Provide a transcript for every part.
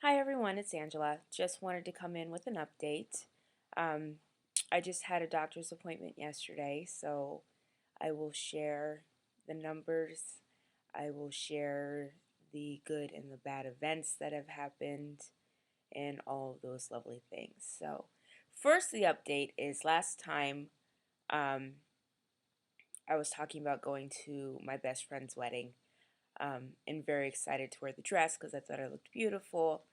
Hi everyone, it's Angela. Just wanted to come in with an update. Um, I just had a doctor's appointment yesterday, so I will share the numbers. I will share the good and the bad events that have happened and all of those lovely things. So, first, the update is last time um, I was talking about going to my best friend's wedding and very excited to wear the dress because I thought I looked beautiful.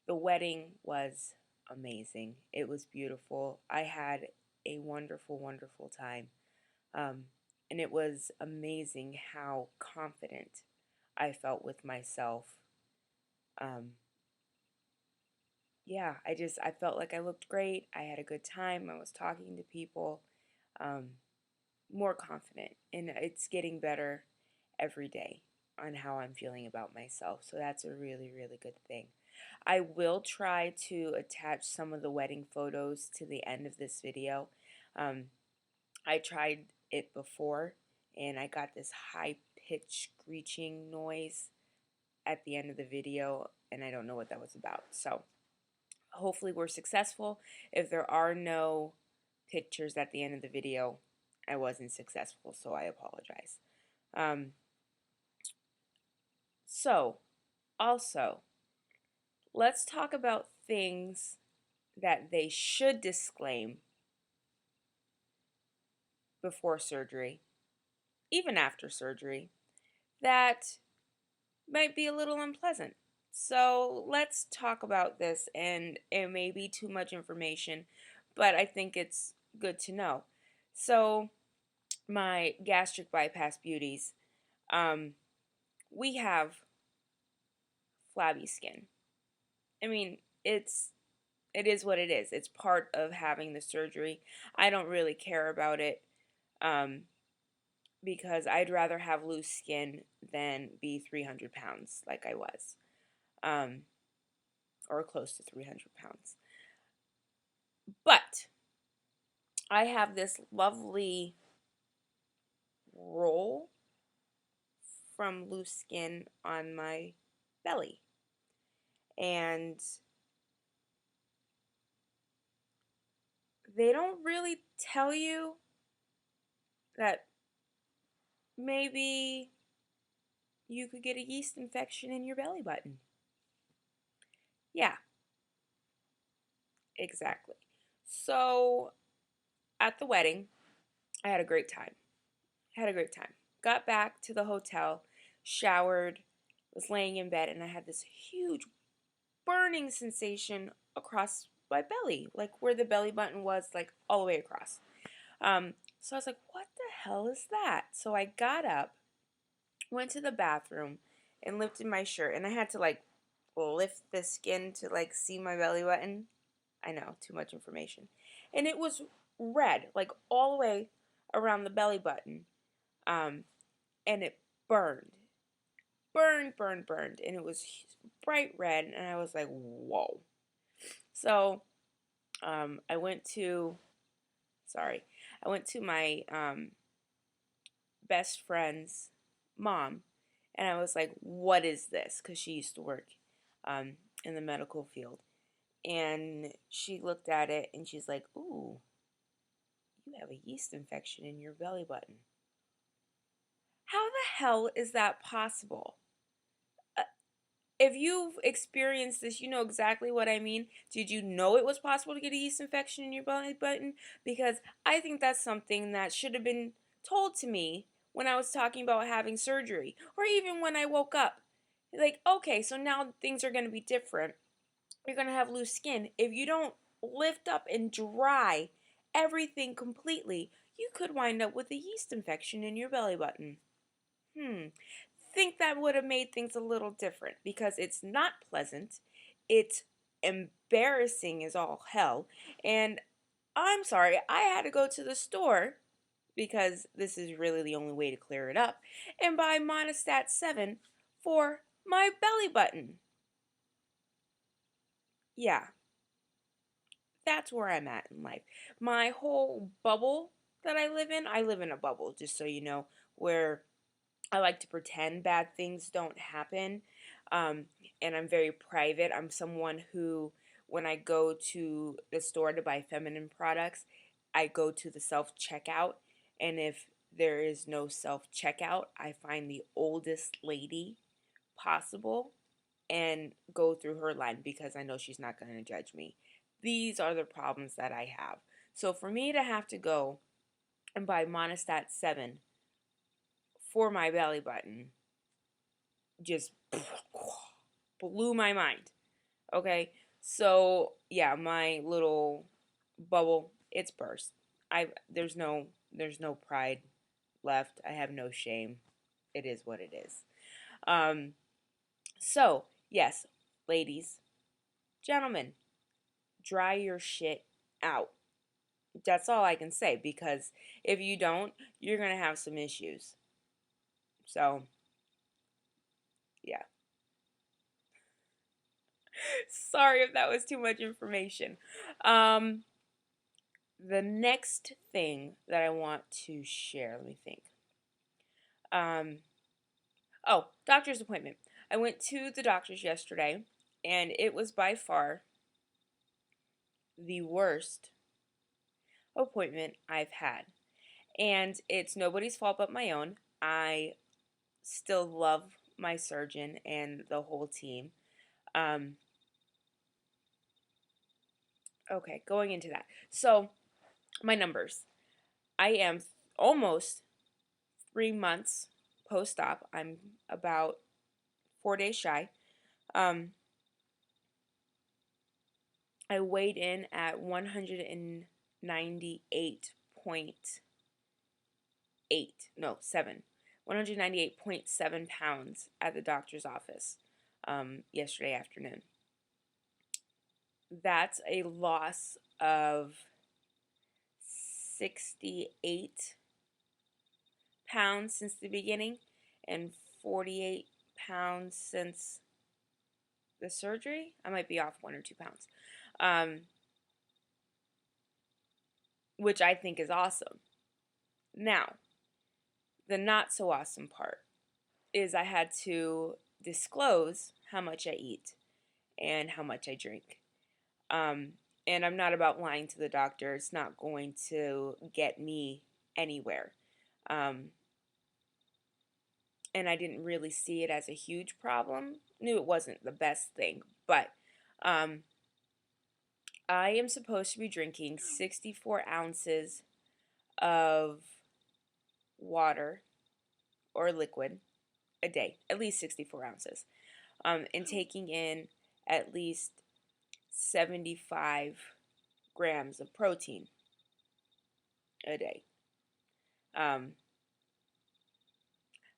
The wedding was amazing. It was beautiful. I had a wonderful, wonderful time. Um, and it was amazing how confident I felt with myself. Um, yeah, I felt like I looked great. I had a good time. I was talking to people, um, more confident. And it's getting better every day on how I'm feeling about myself. So that's a really, really good thing. I will try to attach some of the wedding photos to the end of this video. Um, I tried it before and I got this high pitched screeching noise at the end of the video and I don't know what that was about. So hopefully we're successful. If there are no pictures at the end of the video, I wasn't successful, so I apologize. Um, so also, let's talk about things that they should disclaim before surgery, even after surgery, that might be a little unpleasant. So let's talk about this, and it may be too much information, but I think it's good to know. So, my gastric bypass beauties, um, we have flabby skin. I mean, it is what it is. It's part of having the surgery. I don't really care about it. Um, because I'd rather have loose skin than be 300 pounds like I was, um, or close to 300 pounds. But I have this lovely roll from loose skin on my belly. And they don't really tell you that maybe you could get a yeast infection in your belly button. Yeah, exactly. So at the wedding, I had a great time. Had a great time. Got back to the hotel, showered, was laying in bed, and I had this huge burning sensation across my belly, like where the belly button was, like all the way across. So I was like, what the hell is that? So I got up, went to the bathroom, and lifted my shirt, and I had to like lift the skin to like see my belly button. I know, too much information. And it was red, like all the way around the belly button. Um, and it burned, burned, and it was bright red, and I was like, whoa. So, I went to, sorry, I went to my best friend's mom, and I was like, what is this? Because she used to work um, in the medical field. And she looked at it, and she's like, ooh, you have a yeast infection in your belly button. How the hell is that possible? If you've experienced this, you know exactly what I mean. Did you know it was possible to get a yeast infection in your belly button? Because I think that's something that should have been told to me when I was talking about having surgery, or even when I woke up. Like, okay, so now things are going to be different. You're going to have loose skin. If you don't lift up and dry everything completely, you could wind up with a yeast infection in your belly button. Think that would have made things a little different because it's not pleasant. It's embarrassing as all hell. And I'm sorry, I had to go to the store because this is really the only way to clear it up and buy Monostat 7 for my belly button. Yeah, that's where I'm at in life. My whole bubble that I live in a bubble, just so you know, where I like to pretend bad things don't happen. Um, and I'm very private. I'm someone who, when I go to the store to buy feminine products, I go to the self checkout. And if there is no self checkout, I find the oldest lady possible and go through her line because I know she's not going to judge me. These are the problems that I have. So for me to have to go and buy Monistat 7 for my belly button just blew my mind. Okay? So, yeah, my little bubble, it's burst. There's no pride left. I have no shame. It is what it is. Um so, yes, ladies, gentlemen, dry your shit out. That's all I can say because if you don't, you're going to have some issues. So, yeah. Sorry if that was too much information. Um, the next thing that I want to share, let me think. Doctor's appointment. I went to the doctor's yesterday, and it was by far the worst appointment I've had. And it's nobody's fault but my own. I still love my surgeon and the whole team. Um, okay, going into that. So, my numbers. I am almost 3 months post op. I'm about 4 days shy. Um, I weighed in at 198.7 pounds at the doctor's office yesterday afternoon. That's a loss of 68 pounds since the beginning and 48 pounds since the surgery. I might be off 1 or 2 pounds, which I think is awesome. Now, the not so awesome part is I had to disclose how much I eat and how much I drink. Um, and I'm not about lying to the doctor. It's not going to get me anywhere. Um, and I didn't really see it as a huge problem. Knew it wasn't the best thing, but um, I am supposed to be drinking 64 ounces of water or liquid a day, at least 64 ounces, and taking in at least 75 grams of protein a day.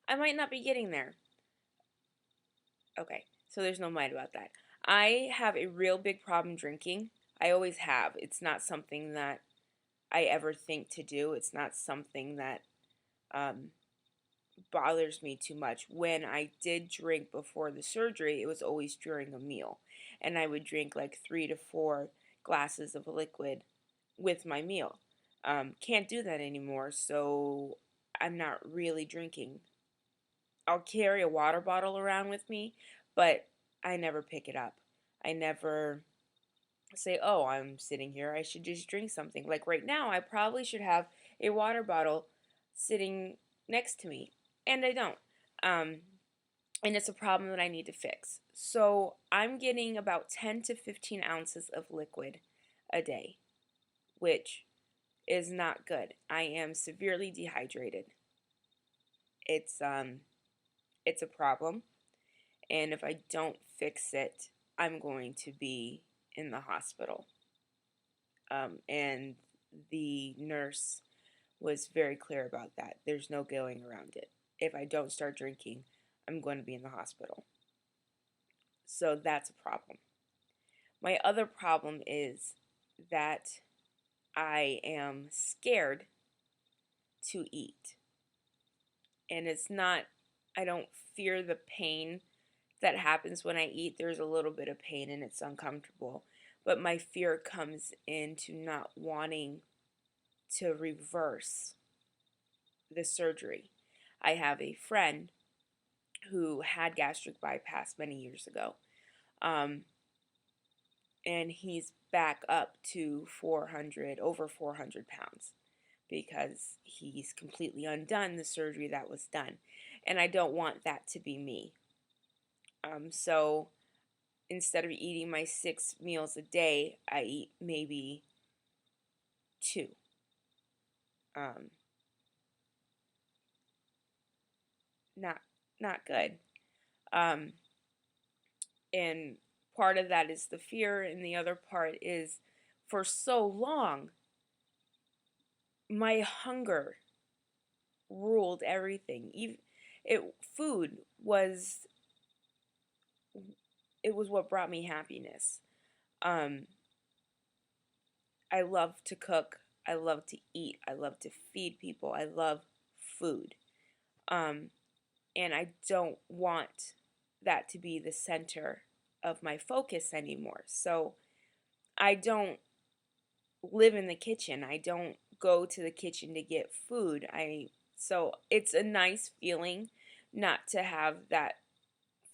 I might not be getting there. Okay, so there's no might about that. I have a real big problem drinking. I always have. It's not something that I ever think to do. It's not something that um, bothers me too much. When I did drink before the surgery, it was always during a meal. And I would drink like 3 to 4 glasses of liquid with my meal. Can't do that anymore, so I'm not really drinking. I'll carry a water bottle around with me, but I never pick it up. I never say, oh, I'm sitting here, I should just drink something. Like right now, I probably should have a water bottle sitting next to me, and I don't. Um, and it's a problem that I need to fix. So I'm getting about 10 to 15 ounces of liquid a day, which is not good. I am severely dehydrated. It's a problem, and if I don't fix it, I'm going to be in the hospital. And the nurse was very clear about that. There's no going around it. If I don't start drinking, I'm going to be in the hospital. So that's a problem. My other problem is that I am scared to eat. And it's not, I don't fear the pain that happens when I eat. There's a little bit of pain and it's uncomfortable. But my fear comes into not wanting to reverse the surgery. I have a friend who had gastric bypass many years ago. Um, and he's back up to 400, over 400 pounds because he's completely undone the surgery that was done. And I don't want that to be me. So instead of eating my 6 meals a day, I eat maybe two. Um, not not good. Um, and part of that is the fear, and the other part is for so long my hunger ruled everything. Even food was it was what brought me happiness. Um, I love to cook. I love to eat. I love to feed people. I love food. Um, and I don't want that to be the center of my focus anymore. So I don't live in the kitchen. I don't go to the kitchen to get food. So it's a nice feeling not to have that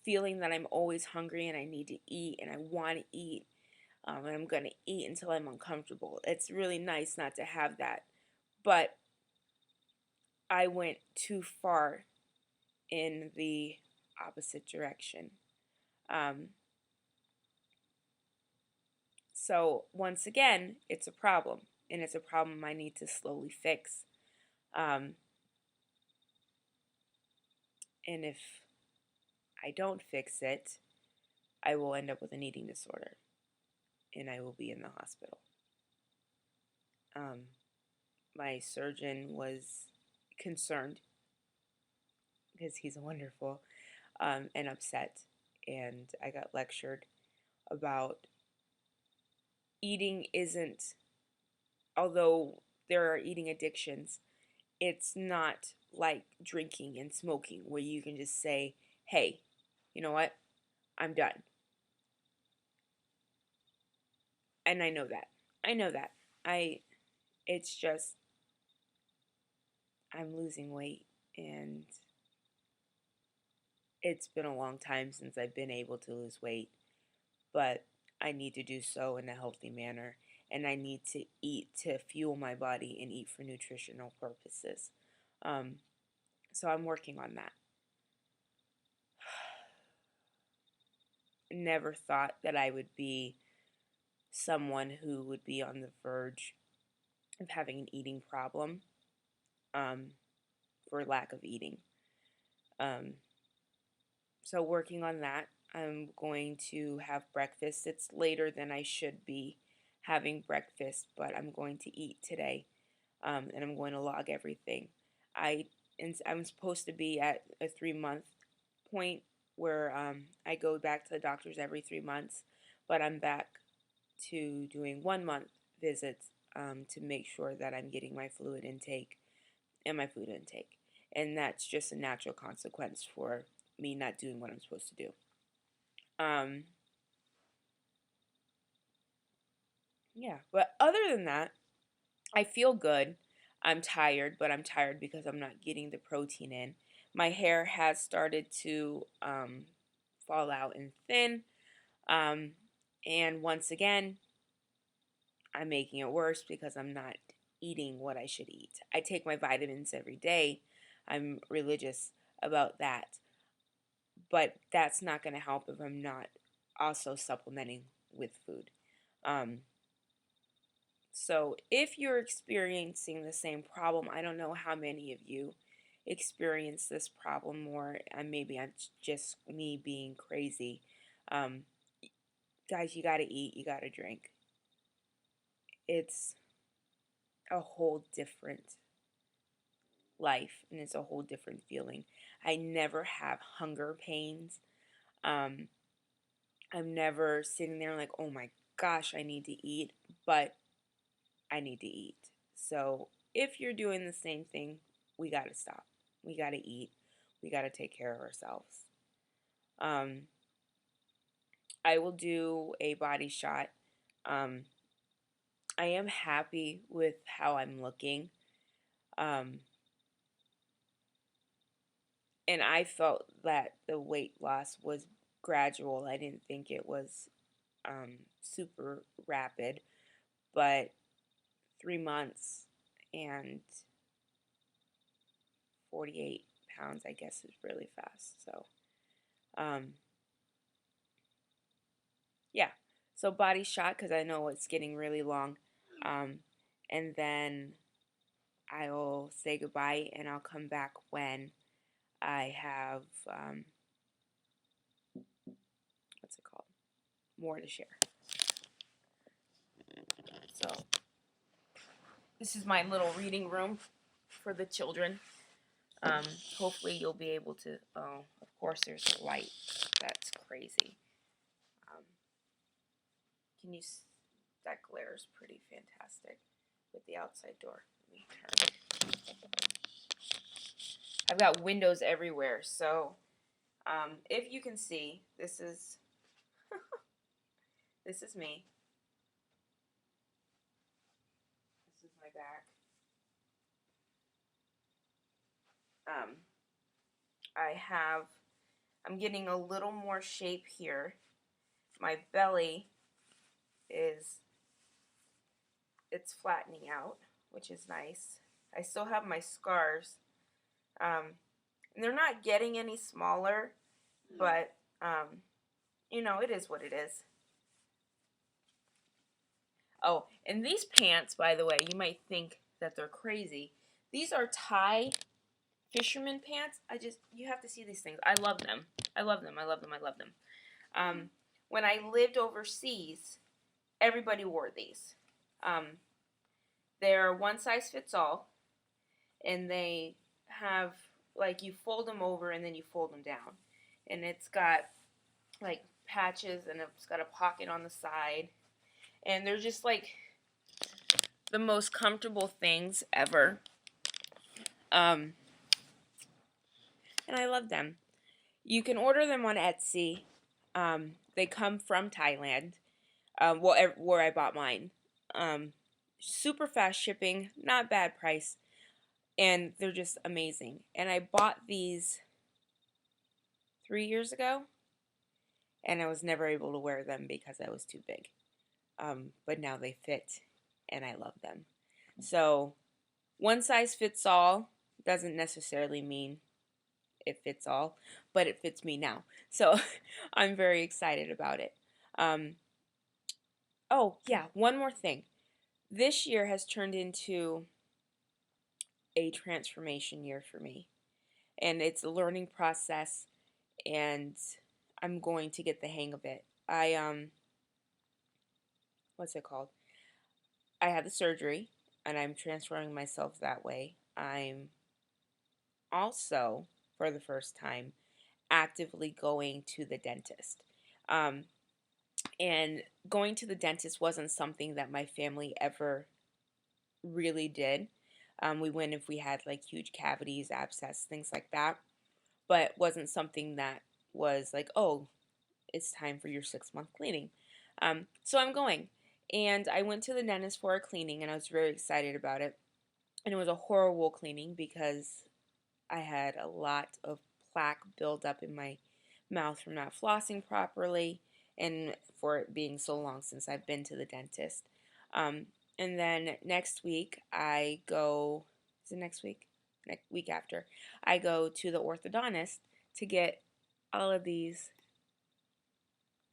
feeling that I'm always hungry and I need to eat and I want to eat, and I'm going to eat until I'm uncomfortable. It's really nice not to have that. But I went too far in the opposite direction. Um, so once again, it's a problem, and it's a problem I need to slowly fix. Um, and if I don't fix it, I will end up with an eating disorder, and I will be in the hospital. Um, my surgeon was concerned because he's wonderful, and upset. And I got lectured about eating isn't, although there are eating addictions, it's not like drinking and smoking where you can just say, hey, you know what? I'm done. And I know that. I know that. It's just, I'm losing weight, and it's been a long time since I've been able to lose weight, but I need to do so in a healthy manner, and I need to eat to fuel my body and eat for nutritional purposes. Um, so I'm working on that. Never thought that I would be someone who would be on the verge of having an eating problem, um, for lack of eating. Um, so working on that. I'm going to have breakfast. It's later than I should be having breakfast, but I'm going to eat today, and I'm going to log everything. I I'm supposed to be at a 3 month point where I go back to the doctors every 3 months, but I'm back to doing 1 month visits, to make sure that I'm getting my fluid intake and my food intake. And that's just a natural consequence for me not doing what I'm supposed to do. Um, yeah, but other than that, I feel good. I'm tired, but I'm tired because I'm not getting the protein in. My hair has started to fall out and thin. Um, and once again, I'm making it worse because I'm not eating what I should eat. I take my vitamins every day. I'm religious about that. But that's not going to help if I'm not also supplementing with food. Um, so if you're experiencing the same problem, I don't know how many of you experience this problem, or maybe I'm just me being crazy. Um, guys, you got to eat, you got to drink. It's a whole different life, and it's a whole different feeling. I never have hunger pains. Um, I'm never sitting there like, oh my gosh, I need to eat, but I need to eat. So if you're doing the same thing, we got to stop. We got to eat. We got to take care of ourselves. Um, I will do a body shot. Um, I am happy with how I'm looking. Um, And I felt that the weight loss was gradual. I didn't think it was super rapid, but 3 months and 48 pounds, I guess, is really fast. So, um, yeah. So body shot, because I know it's getting really long. Um, and then I'll say goodbye and I'll come back when I have, what's it called? More to share. So this is my little reading room for the children. Um, Hopefully you'll be able to, oh, of course there's a light. That's crazy. Um, can you, that glare is pretty fantastic with the outside door. Let me turn. I've got windows everywhere, so if you can see, this is this is me. This is my back. Um, I'm getting a little more shape here. My belly it's flattening out, which is nice. I still have my scars. And they're not getting any smaller, but it is what it is. Oh, and these pants, by the way, you might think that they're crazy. These are Thai fisherman pants. You have to see these things. I love them. I love them. I love them. I love them. When I lived overseas, everybody wore these. They're one size fits all, and they have, like, you fold them over and then you fold them down. And it's got, like, patches, and it's got a pocket on the side. And they're just, like, the most comfortable things ever. And I love them. You can order them on Etsy. They come from Thailand, where I bought mine. Super fast shipping, not bad price, and they're just amazing. And I bought these 3 years ago, and I was never able to wear them because I was too big. But now they fit, and I love them. So, one size fits all doesn't necessarily mean it fits all, but it fits me now. So, I'm very excited about it. Oh, yeah, one more thing. This year has turned into a transformation year for me, and it's a learning process, and I'm going to get the hang of it. What's it called? I had the surgery, and I'm transferring myself that way. I'm also, for the first time, actively going to the dentist. Um, and going to the dentist wasn't something that my family ever really did. We went if we had, like, huge cavities, abscess, things like that, but wasn't something that was like, oh, it's time for your 6-month cleaning. So I'm going. And I went to the dentist for a cleaning, and I was very excited about it. And it was a horrible cleaning because I had a lot of plaque build up in my mouth from not flossing properly and for it being so long since I've been to the dentist. And then next week I go, is it next week? Next week after, I go to the orthodontist to get all of these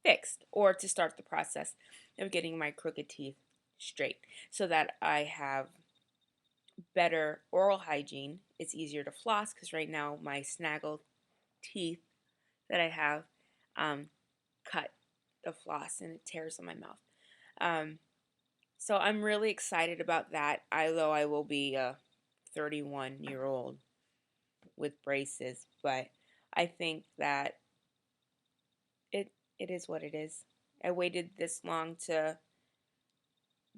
fixed, or to start the process of getting my crooked teeth straight so that I have better oral hygiene. It's easier to floss because right now my snaggle teeth that I have cut the floss and it tears in my mouth. So I'm really excited about that, although I will be a 31-year-old with braces, but I think that it is what it is. I waited this long to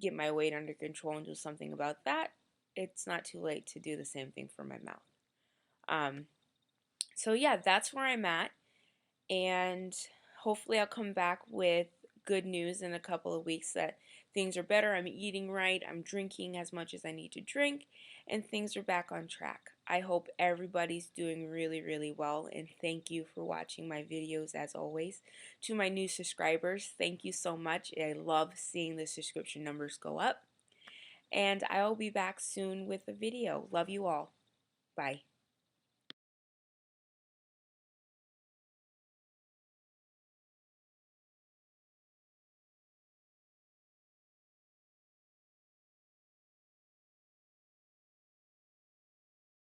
get my weight under control and do something about that. It's not too late to do the same thing for my mouth. So yeah, that's where I'm at, and hopefully I'll come back with good news in a couple of weeks that things are better. I'm eating right. I'm drinking as much as I need to drink, and things are back on track. I hope everybody's doing really, really well, and thank you for watching my videos as always. To my new subscribers, thank you so much. I love seeing the subscription numbers go up, and I'll be back soon with a video. Love you all. Bye.